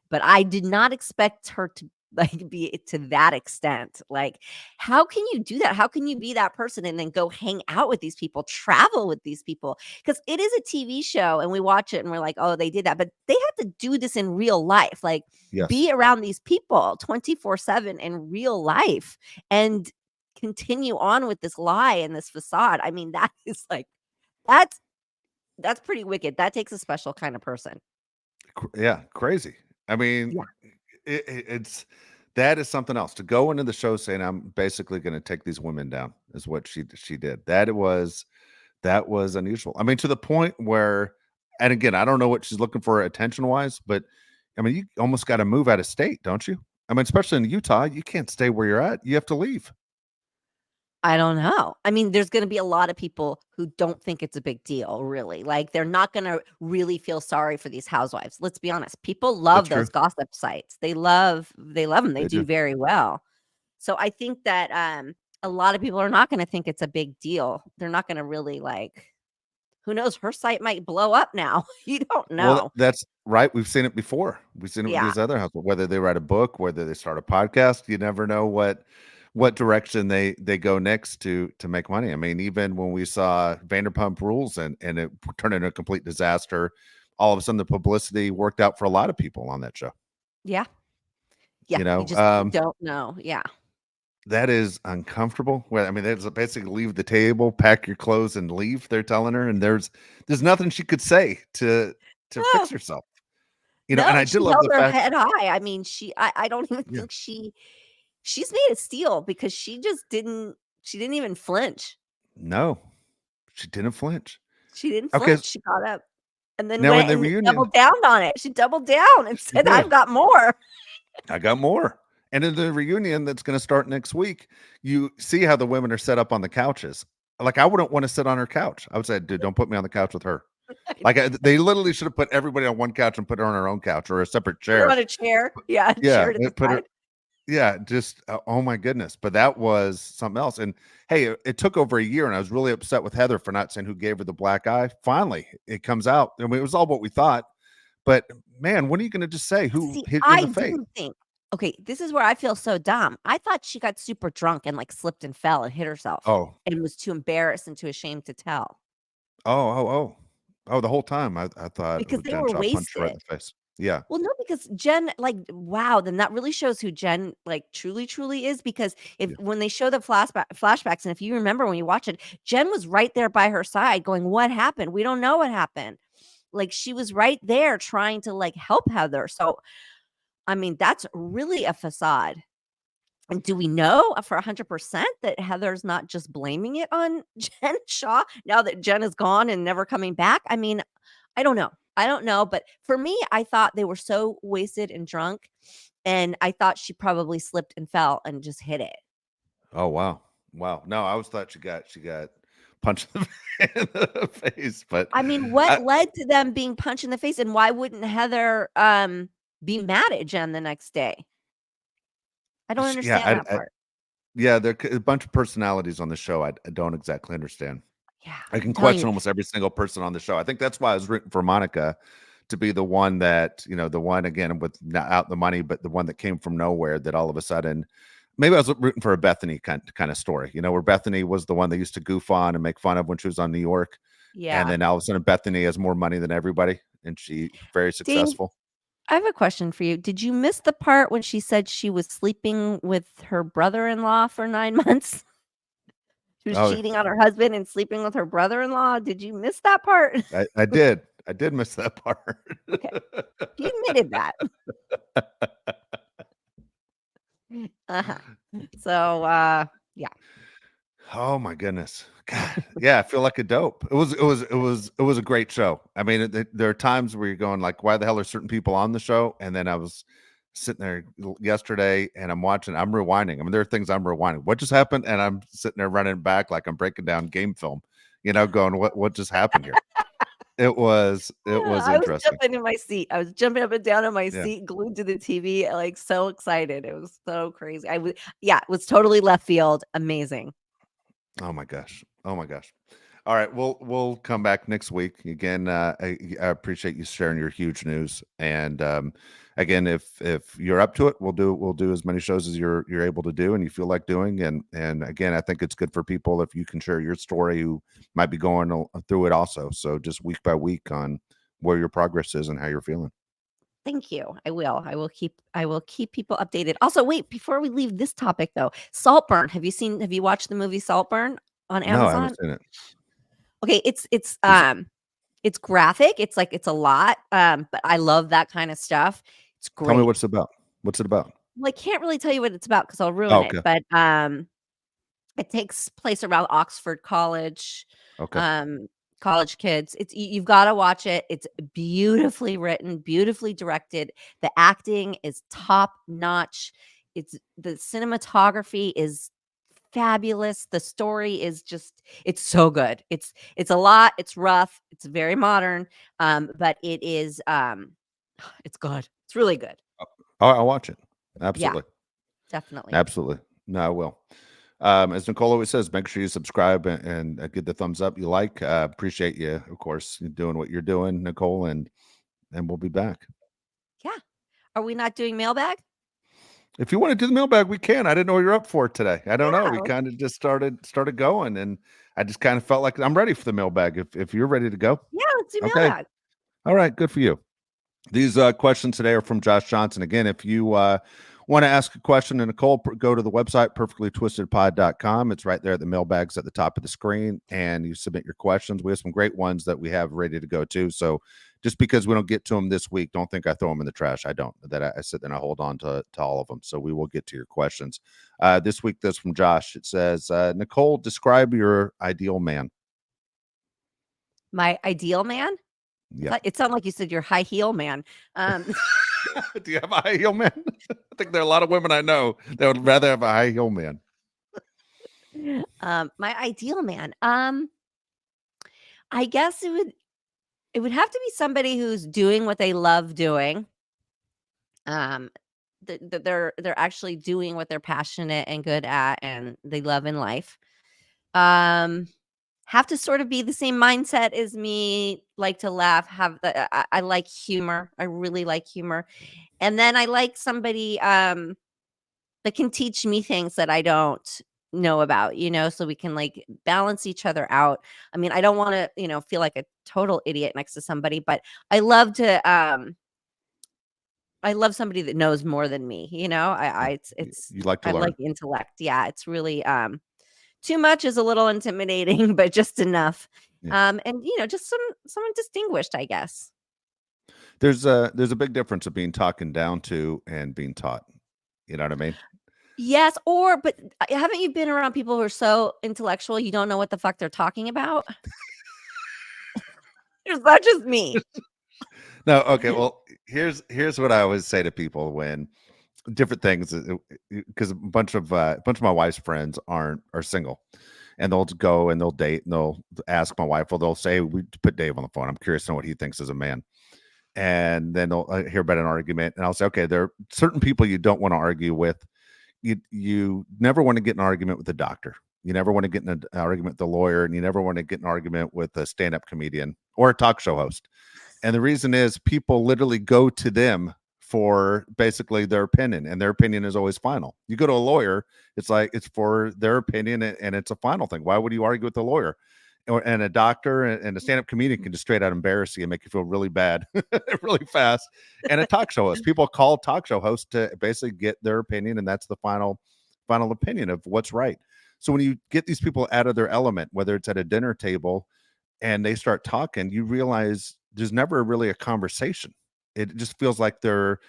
But I did not expect her to, like, be to that extent. Like, how can you do that? How can you be that person and then go hang out with these people, travel with these people? Because it is a TV show and we watch it and we're like, "Oh, they did that." But they have to do this in real life, like, Yes. be around these people 24/7 in real life and continue on with this lie and this facade. I mean, that is like that's that's pretty wicked. That takes a special kind of person. Yeah, crazy. I mean, Yeah. it's that is something else to go into the show saying I'm basically going to take these women down is what she did. That was unusual. I mean, to the point where, and again, I don't know what she's looking for attention wise, but I mean, you almost got to move out of state, don't you? I mean, especially in Utah, you can't stay where you're at. You have to leave. I don't know. I mean, there's gonna be a lot of people who don't think it's a big deal, really. Like, they're not gonna really feel sorry for these housewives. Let's be honest. People That's love true. those gossip sites. They love them. They They do do. very well. So I think that, a lot of people are not gonna think it's a big deal. They're not gonna really, like, who knows? Her site might blow up now. You don't Well, know. that's right. We've seen it before. We've seen it with Yeah. these other households, whether they write a book, whether they start a podcast, you never know what direction they go next to make money. I mean, even when we saw Vanderpump Rules and it turned into a complete disaster, all of a sudden the publicity worked out for a lot of people on that show. Yeah. Yeah. You You know, just you don't know. Yeah. that is uncomfortable. Well, I mean, that's basically leave the table, pack your clothes, and leave. They're telling her, and there's nothing she could say to fix No. herself. And No, I did she love held the her fact, head high. I mean, I don't even yeah, think she's made a steal because she didn't even flinch. no, she didn't flinch. She didn't Okay, flinch. She got up and then now in went the and reunion, doubled down on it. She doubled down and she said, did. "I've got more." I got more. And in the reunion that's going to start next week, you see how the women are set up on the couches. Like I wouldn't want to sit on her couch. I would say, dude, don't put me on the couch with her. Like they literally should have put everybody on one couch and put her on her own couch or a separate Put her chair. on a chair. Yeah, a Yeah, chair to the put her. side. Yeah, just oh my goodness. But that was something else. And hey, it took over a year, and I was really upset with Heather for not saying who gave her the black eye. Finally, it comes out. I mean, it was all what we thought. But man, when are you going to just say who See, hit you in I the face? didn't think okay, this is where I feel so dumb. I thought she got super drunk and, like, slipped and fell and hit herself Oh, and was too embarrassed and too ashamed to tell oh. The whole time I thought, because oh, they Jen were Shaw punched her right in wasted. the face. Yeah, Well, no, because Jen, like, wow, then that really shows who Jen, like, truly, truly is. Because if yeah. when they show the flashbacks, and if you remember when you watch it, Jen was right there by her side, going, "What happened? We don't know what happened." Like she was right there trying to like help Heather. So, I mean, that's really a facade. And do we know for 100% that Heather's not just blaming it on Jen Shaw now that Jen is gone and never coming back? I mean, I don't know. I don't know. But for me, I thought they were so wasted and drunk. And I thought she probably slipped and fell and just hit it. Oh wow, wow. No, I always thought she got punched in the face, but I mean, what I, led to them being punched in the face? And why wouldn't Heather be mad at Jen the next day? I don't yeah, understand that part. yeah. There are a bunch of personalities on the show. I don't exactly understand. Yeah, I I'm can telling question you. almost every single person on the show. I think that's why I was rooting for Monica to be the one that, the one again with not out the money, but the one that came from nowhere that all of a sudden maybe I was rooting for a Bethany kind of story, where Bethany was the one that used to goof on and make fun of when she was on New York. And Yeah. then all of a sudden Bethany has more money than everybody and she very Dave, successful. I have a question for you. Did you miss the part when she said she was sleeping with her brother-in-law for 9 months? She was Oh, cheating on her husband and sleeping with her brother-in-law. Did you miss that part? I did. I did miss that part. Okay. She admitted that. Uh-huh. So, yeah. Oh my goodness. God, yeah, I feel like a dope. It was a great show. I mean, there are times where you're going like, why the hell are certain people on the show? And then I was sitting there yesterday and I'm rewinding. I mean, there are things I'm rewinding. What just happened? And I'm sitting there running back like I'm breaking down game film, going, what just happened here? It was I was interesting. jumping in my seat. I was jumping up and down in my Yeah. seat, glued to the TV, like, so excited. It was so crazy. Yeah, it was totally left field. Amazing. Oh my gosh. Oh my gosh. All right, we'll come back next week again. I appreciate you sharing your huge news, and again, if you're up to it, we'll do as many shows as you're able to do, and you feel like doing. And again, I think it's good for people if you can share your story who might be going through it also. So just week by week on where your progress is and how you're feeling. Thank you. I will. I will keep people updated. Also, wait, before we leave this topic though, Saltburn. Have you watched the movie Saltburn on No, I haven't Amazon? seen it. Okay, it's Is it, it's graphic. It's like it's a lot. But I love that kind of stuff. It's tell me great. what it's about. What's it about? Well, I can't really tell you what it's about because I'll Oh, ruin it. okay, But it takes place around Oxford College, okay. um, college kids. You've gotta watch it. It's beautifully written, beautifully directed. The acting is top notch. It's the cinematography is fabulous. The story is just it's so good. It's a lot, it's rough, it's very modern, but it is, it's good. It's really good. I'll watch it. Yeah, Absolutely. definitely. Absolutely. No, I will. As Nicole always says, make sure you subscribe and get the thumbs up you like. Appreciate you, of course, doing what you're doing, Nicole, and we'll be back. Yeah. Are we not doing mailbag? If you want to do the mailbag, we can. I didn't know what you're up for today. I don't know. Yeah, We kind of just started going, and I just kind of felt like I'm ready for the mailbag. If you're ready to go, yeah, let's do okay. mailbag. All right, good for you. These questions today are from Josh Johnson. Again, if you want to ask a question to Nicole, go to the website, perfectlytwistedpod.com. It's right there. The mailbag's at the top of the screen, and you submit your questions. We have some great ones that we have ready to go to. So just because we don't get to them this week, don't think I throw them in the trash. I don't. That I sit there and I hold on to all of them. So we will get to your questions. This week, this from Josh. It says, Nicole, describe your ideal man. My ideal man? I Yeah. thought it sounded like you said your high heel man. Um, Do you have a high heel man? I think there are a lot of women I know that would rather have a high heel man. my ideal man. I guess it would have to be somebody who's doing what they love doing. Um, that they're actually doing what they're passionate and good at and they love in life. Um, have to sort of be the same mindset as me, like to laugh, have I like humor. I really like humor. And then I like somebody that can teach me things that I don't know about, so we can like balance each other out. I mean, I don't want to, feel like a total idiot next to somebody, but I love somebody that knows more than me, Yeah. it's You like to I learn. like intellect. Yeah, it's really too much is a little intimidating, but just enough. Yeah. And just someone distinguished, I guess. There's a big difference of being talking down to and being taught. You know what I mean? Yes, but haven't you been around people who are so intellectual you don't know what the fuck they're talking about? Is that just me? No, okay. Well, here's what I always say to people when different things because a bunch of my wife's friends are single, and they'll go and they'll date and they'll ask my wife, or they'll say, "We put Dave on the phone. I'm curious to know what he thinks as a man." And then they'll hear about an argument, and I'll say, "Okay, there are certain people you don't want to argue with. You never want to get in an argument with the doctor. You never want to get in an argument with the lawyer, and you never want to get in an argument with a stand-up comedian or a talk show host. And the reason is people literally go to them for basically their opinion, and their opinion is always final. You go to a lawyer, it's like it's for their opinion, and it's a final thing. Why would you argue with the lawyer? And a doctor and a stand-up comedian can just straight out embarrass you and make you feel really bad really fast. And a talk show host, people call talk show hosts to basically get their opinion, and that's the final opinion of what's right. So when you get these people out of their element, whether it's at a dinner table and they start talking, you realize there's never really a conversation. It just feels like they're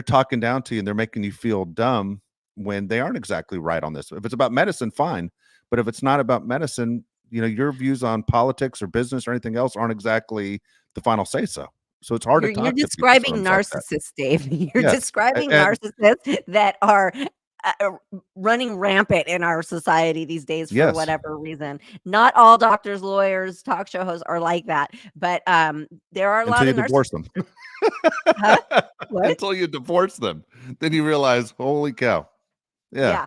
talking down to you and they're making you feel dumb when they aren't exactly right on this. If it's about medicine, fine. But if it's not about medicine, your views on politics or business or anything else aren't exactly the final say so. So it's hard to You're talk to people describing sometimes like that. narcissists, Dave. You're Yeah. describing And narcissists that are, running rampant in our society these days for yes. whatever reason. Not all doctors, lawyers, talk show hosts are like that, but, there are a Until lot you of divorce narcissists. them. Huh? What? Until you divorce them. Then you realize, holy cow. Yeah. Yeah.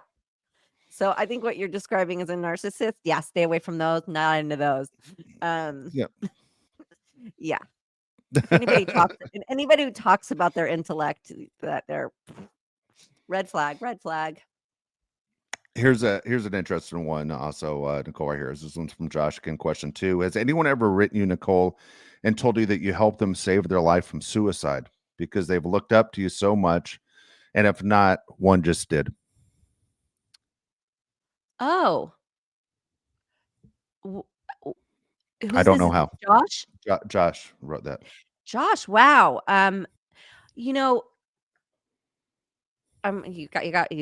So I think what you're describing as a narcissist, yeah, stay away from those, not into those. Um, Yeah. yeah. If anybody who talks about their intellect, that they're red flag, red flag. Here's an interesting one also, Nicole, right here. This one's from Josh again. Question 2. Has anyone ever written you, Nicole, and told you that you helped them save their life from suicide because they've looked up to you so much? And if not, one just did. Oh, w- w- I who's don't this? know Is this how. Josh? Josh wrote that. Josh, wow. You know, you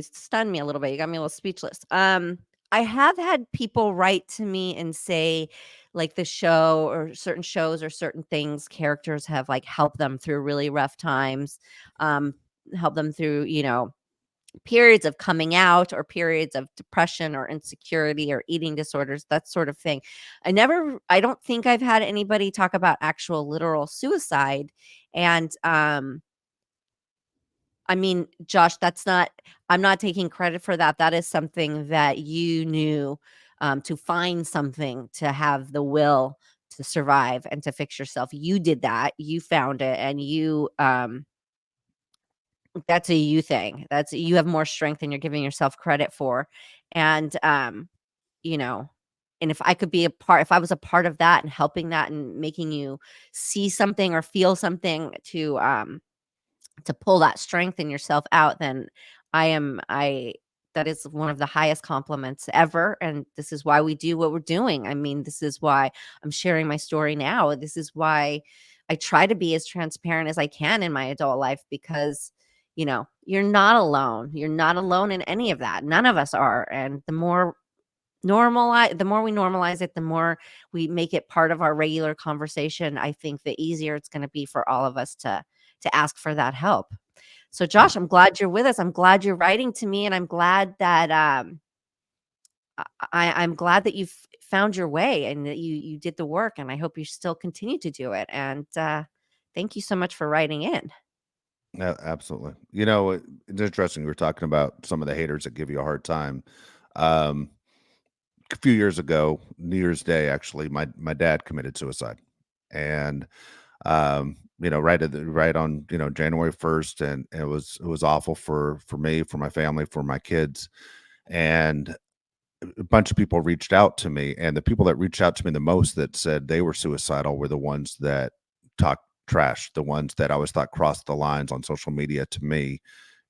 stunned me a little bit. You got me a little speechless. I have had people write to me and say, like the show or certain shows or certain things, characters have like helped them through really rough times, um, help them through, periods of coming out or periods of depression or insecurity or eating disorders, that sort of thing. I don't think I've had anybody talk about actual literal suicide. And I mean, Josh, I'm not taking credit for that. That is something that you knew, to find something, to have the will to survive and to fix yourself. You did that. You found it, and that's a you thing. That's You have more strength than you're giving yourself credit for. And you know, and if I was a part of that and helping that and making you see something or feel something to pull that strength in yourself out, then I that is one of the highest compliments ever, and this is why we do what we're doing. I mean, this is why I'm sharing my story now. This is why I try to be as transparent as I can in my adult life, because you're not alone. You're not alone in any of that. None of us are. And the more we normalize it, the more we make it part of our regular conversation, I think the easier it's going to be for all of us to ask for that help. So Yeah. Josh, I'm glad you're with us. I'm glad you're writing to me, and I'm glad that I'm glad that you've found your way and that you did the work, and I hope you still continue to do it. And thank you so much for writing in. Yeah, absolutely. It's interesting. We were talking about some of the haters that give you a hard time. Um, a few years ago, New Year's Day, actually, my dad committed suicide, and right on January 1st, and it was awful for me, for my family, for my kids, and a bunch of people reached out to me, and the people that reached out to me the most that said they were suicidal were the ones that talked trash, the ones that I always thought crossed the lines on social media to me,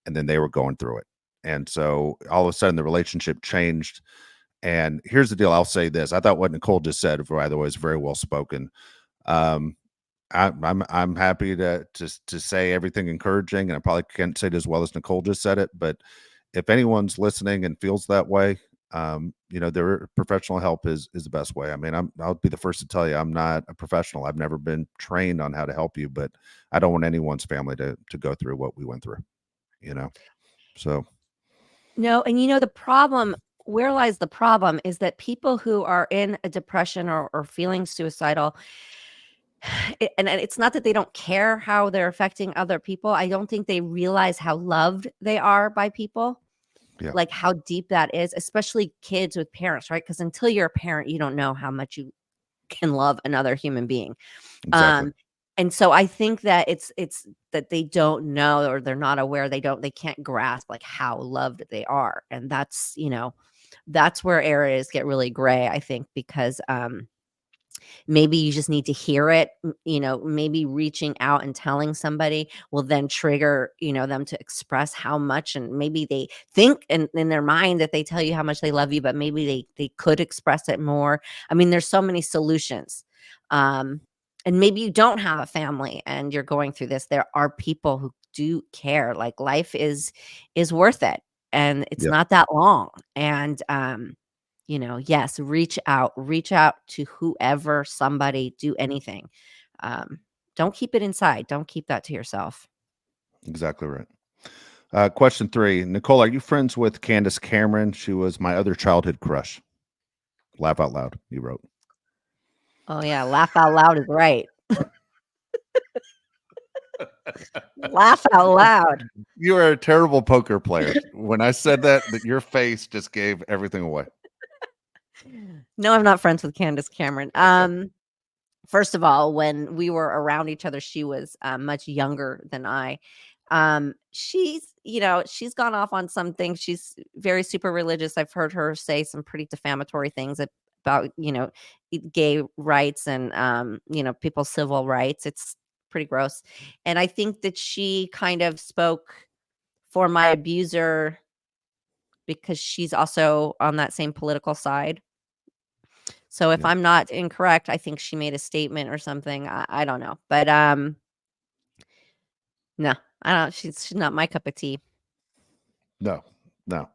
and then they were going through it. And so all of a sudden the relationship changed. And here's the deal. I'll say this. I thought what Nicole just said, by the way, is very well spoken. Um, I'm happy to say everything encouraging, and I probably can't say it as well as Nicole just said it, but if anyone's listening and feels that way, their professional help is the best way. I mean, I'll be the first to tell you I'm not a professional. I've never been trained on how to help you, but I don't want anyone's family to go through what we went through, you know. So No, and the problem, where lies the problem, is that people who are in a depression or feeling suicidal, and it's not that they don't care how they're affecting other people. I don't think they realize how loved they are by people, yeah, like how deep that is, especially kids with parents, right? Because until you're a parent, you don't know how much you can love another human being. exactly. Um, and so I think that it's that they don't know, or they're not aware, they can't grasp like how loved they are. And that's where areas get really gray, I think, because maybe you just need to hear it. Maybe reaching out and telling somebody will then trigger, them to express how much, and maybe they think in their mind that they tell you how much they love you, but maybe they could express it more. I mean, there's so many solutions. Um, and maybe you don't have a family and you're going through this. There are people who do care. Like, life is worth it, and it's Yeah, not that long. And yes, reach out to whoever, somebody, do anything. Um, don't keep it inside. Don't keep that to yourself. exactly right. Question 3, Nicole, are you friends with Candace Cameron? She was my other childhood crush. Laugh out loud. You wrote. Oh yeah, laugh out loud is right. Laugh out loud. You are a terrible poker player. When I said that your face just gave everything away. No, I'm not friends with Candace Cameron. Okay. First of all, when we were around each other, she was much younger than I. She's gone off on some things. She's very super religious. I've heard her say some pretty defamatory things about, gay rights and, people's civil rights. It's pretty gross. And I think that she kind of spoke for my abuser because she's also on that same political side. So if Yeah. I'm not incorrect, I think she made a statement or something. I don't know. But no, I don't she's not my cup of tea. No. No.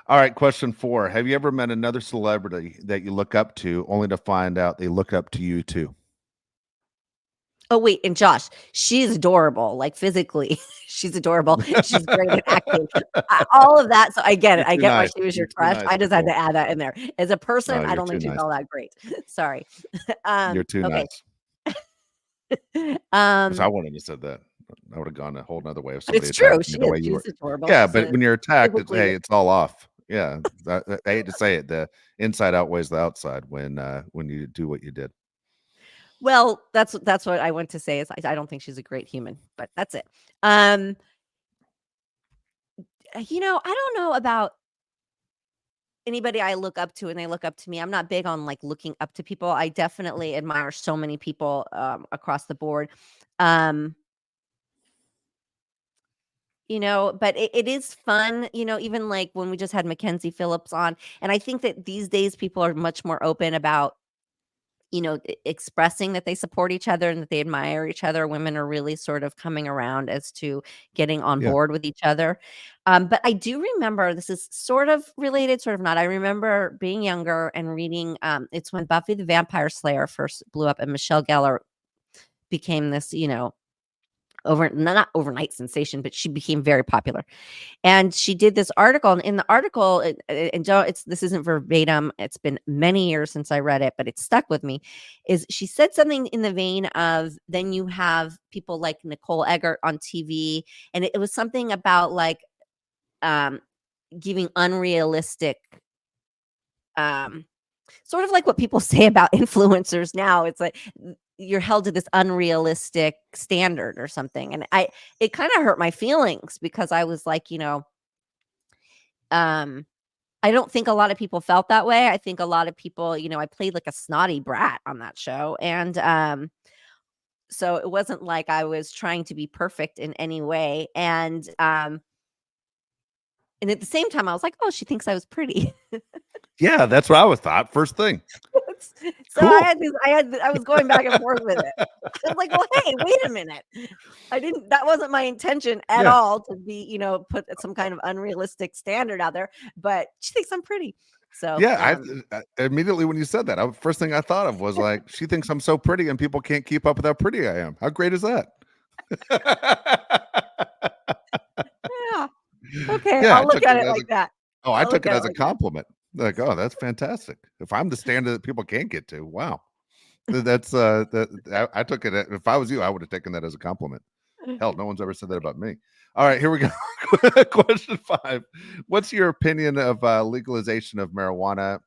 All right. Question 4. Have you ever met another celebrity that you look up to only to find out they look up to you too? Oh, wait, and Josh, she's adorable, like, physically, she's adorable, she's great at acting, all of that, so I get You're it, I too get why nice. she was You're your too crush, nice, I just had to Nicole. add that in there. As a person, No, I you're don't too think she's nice. all that great. Sorry. You're too Okay. nice. So I Um, wouldn't have said that. I would have gone a whole nother way if somebody it's true, attacked me she the is, way you she's were. adorable, Yeah, she's but a when you're attacked, it's biblically hey, it's all off. Yeah, I hate to say it, the inside outweighs the outside when you do what you did. well, that's what I want to say is I don't think she's a great human, but that's it. Um, I don't know about anybody I look up to and they look up to me. I'm not big on like looking up to people. I definitely admire so many people across the board. Um, but it is fun, even like when we just had Mackenzie Phillips on. And I think that these days people are much more open about, expressing that they support each other and that they admire each other. Women are really sort of coming around as to getting on Yeah. board with each other. But I do remember this is sort of related, sort of not. I remember being younger and reading. It's when Buffy the Vampire Slayer first blew up, and Michelle Gellar became this, not overnight sensation, but she became very popular. And she did this article, and in the article, and don't it's this isn't verbatim. It's been many years since I read it, but it stuck with me. Is she said something in the vein of then you have people like Nicole Eggert on TV, and it was something about like um, giving unrealistic, um, sort of like what people say about influencers now. It's like you're held to this unrealistic standard or something, and it kind of hurt my feelings because I was like, um I don't think a lot of people felt that way. I think a lot of people, I played like a snotty brat on that show. And so it wasn't like I was trying to be perfect in any way. And at the same time I was like, "Oh, she thinks I was pretty." Yeah, that's what I was thought. First thing. So Cool. I was going back and forth with it. I was like, "Well, hey, wait a minute. That wasn't my intention at Yeah. all to be, put some kind of unrealistic standard out there, but she thinks I'm pretty." So, Yeah, I immediately when you said that, first thing I thought of was like, she thinks I'm so pretty and people can't keep up with how pretty I am. How great is that? yeah. Okay, Yeah, I I'll look took at it it as like that. I I'll took look it at it as a like that. compliment. Like, oh, that's fantastic. If I'm the standard that people can't get to, wow. That's I took it if I was you, I would have taken that as a compliment. Hell, no one's ever said that about me. All right, here we go. Question 5. What's your opinion of legalization of marijuana?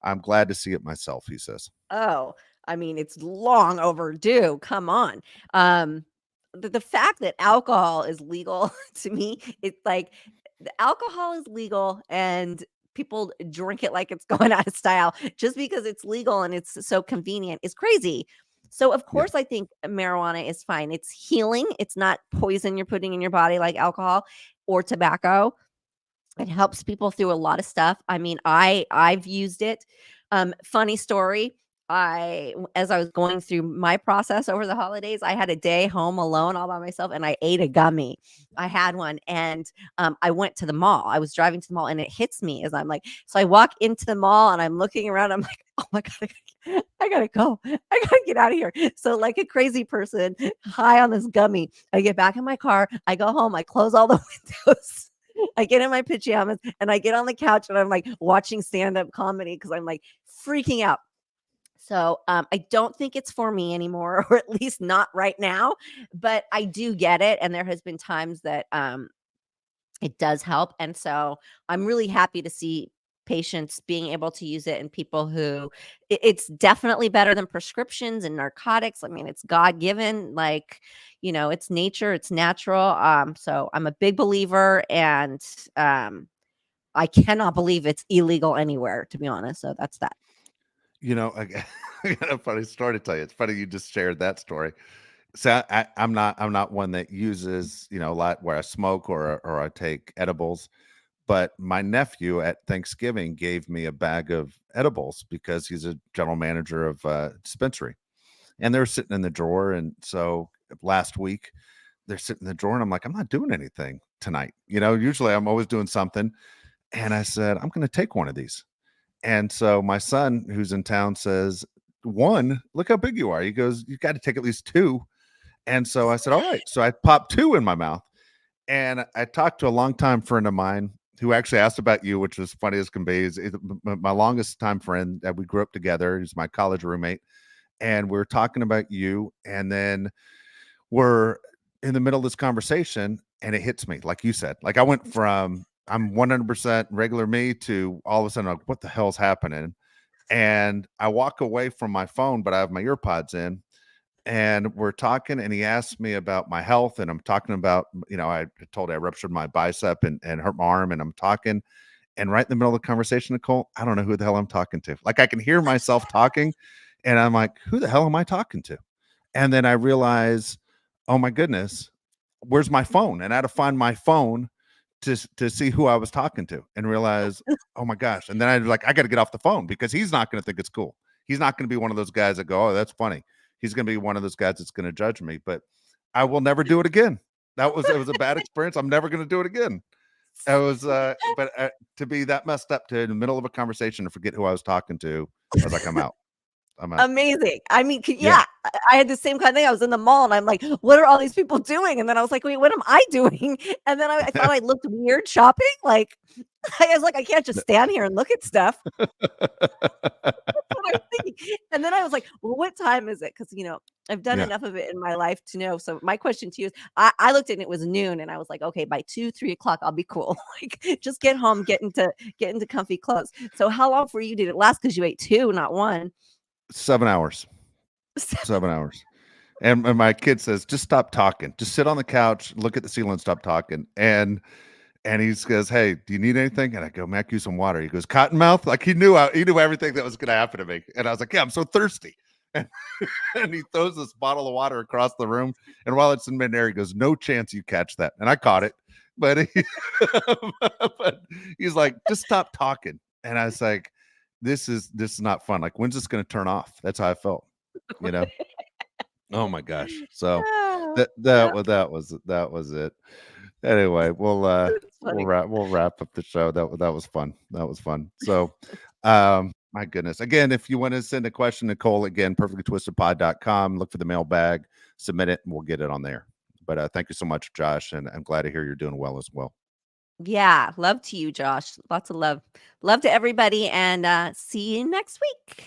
I'm glad to see it myself, he says. Oh, I mean, it's long overdue, come on. Um, the fact that alcohol is legal to me, it's like the alcohol is legal and people drink it like it's going out of style just because it's legal and it's so convenient is crazy. So of Yeah. course I think marijuana is fine. It's healing. It's not poison you're putting in your body like alcohol or tobacco. It helps people through a lot of stuff. I mean, I've used it. Funny story. As I was going through my process over the holidays, I had a day home alone all by myself and I ate a gummy. I had one and I went to the mall. I was driving to the mall and it hits me as I'm like, so I walk into the mall and I'm looking around. I'm like, oh my God, I gotta go. I gotta get out of here. So, like a crazy person, high on this gummy, I get back in my car. I go home. I close all the windows. I get in my pajamas and I get on the couch and I'm like watching stand-up comedy because I'm like freaking out. So I don't think it's for me anymore, or at least not right now. But I do get it, and there has been times that it does help, and so I'm really happy to see patients being able to use it and people who it's definitely better than prescriptions and narcotics. I mean, it's God given, like, it's nature, it's natural. So I'm a big believer, and I cannot believe it's illegal anywhere, to be honest. So that's that. I got a funny story to tell you. It's funny you just shared that story. So I'm not one that uses, a lot where I smoke or I take edibles. But my nephew at Thanksgiving gave me a bag of edibles because he's a general manager of a dispensary. And they're sitting in the drawer. And so last week they're sitting in the drawer and I'm like, I'm not doing anything tonight. Usually I'm always doing something. And I said, I'm going to take one of these. And so my son, who's in town, says, "One, look how big you are." He goes, "You got to take at least two." And so I said, all right. So I popped two in my mouth. And I talked to a longtime friend of mine who actually asked about you, which was funny as can be. Is my longest time friend that we grew up together. He's my college roommate. And we are talking about you. And then we're in the middle of this conversation and it hits me, like you said. Like I went from I'm 100% regular me to all of a sudden, like, what the hell's happening? And I walk away from my phone, but I have my ear pods in and we're talking and he asked me about my health and I'm talking about, I told I ruptured my bicep and hurt my arm and I'm talking and right in the middle of the conversation, Nicole, I don't know who the hell I'm talking to. Like I can hear myself talking and I'm like, who the hell am I talking to? And then I realize, oh my goodness, where's my phone? And I had to find my phone to see who I was talking to and realize, oh my gosh. And then I got to get off the phone because he's not going to think it's cool. He's not going to be one of those guys that go, oh, that's funny. He's going to be one of those guys that's going to judge me, but I will never do it again. It was a bad experience. I'm never going to do it again. I was, but to be that messed up to in the middle of a conversation to forget who I was talking to, I was like, I'm out. I'm out. Amazing. I mean, Yeah. yeah, I had the same kind of thing. I was in the mall and I'm like, what are all these people doing? And then I was like, wait, what am I doing? And then I thought I looked weird shopping. Like, I was like, I can't just stand here and look at stuff. That's what I was thinking. And then I was like, well, what time is it? Because, I've done Yeah. enough of it in my life to know. So my question to you is, I looked and it was noon and I was like, okay, by 2, 3 o'clock, I'll be cool. Like, just get home, get into comfy clothes. So how long for you did it last? Because you ate two, not one. 7 hours. 7 hours. And my kid says, just stop talking. Just sit on the couch, look at the ceiling, stop talking. And he goes, hey, do you need anything? And I go, Mac, use some water. He goes, Cottonmouth. Like he knew everything that was going to happen to me. And I was like, yeah, I'm so thirsty. And, and he throws this bottle of water across the room. And while it's in midair, he goes, no chance you catch that. And I caught it. But, but he's like, just stop talking. And I was like, this is not fun. Like, when's this going to turn off? That's how I felt, you know? Oh my gosh. So Yeah, that yeah, that was it. Anyway, it's funny. we'll wrap up the show. That was fun. That was fun. So my goodness. Again, if you want to send a question, Nicole, again, perfectlytwistedpod.com, look for the mailbag, submit it, and we'll get it on there. But thank you so much, Josh, and I'm glad to hear you're doing well as well. Yeah, love to you, Josh. Lots of love. Love to everybody, and see you next week.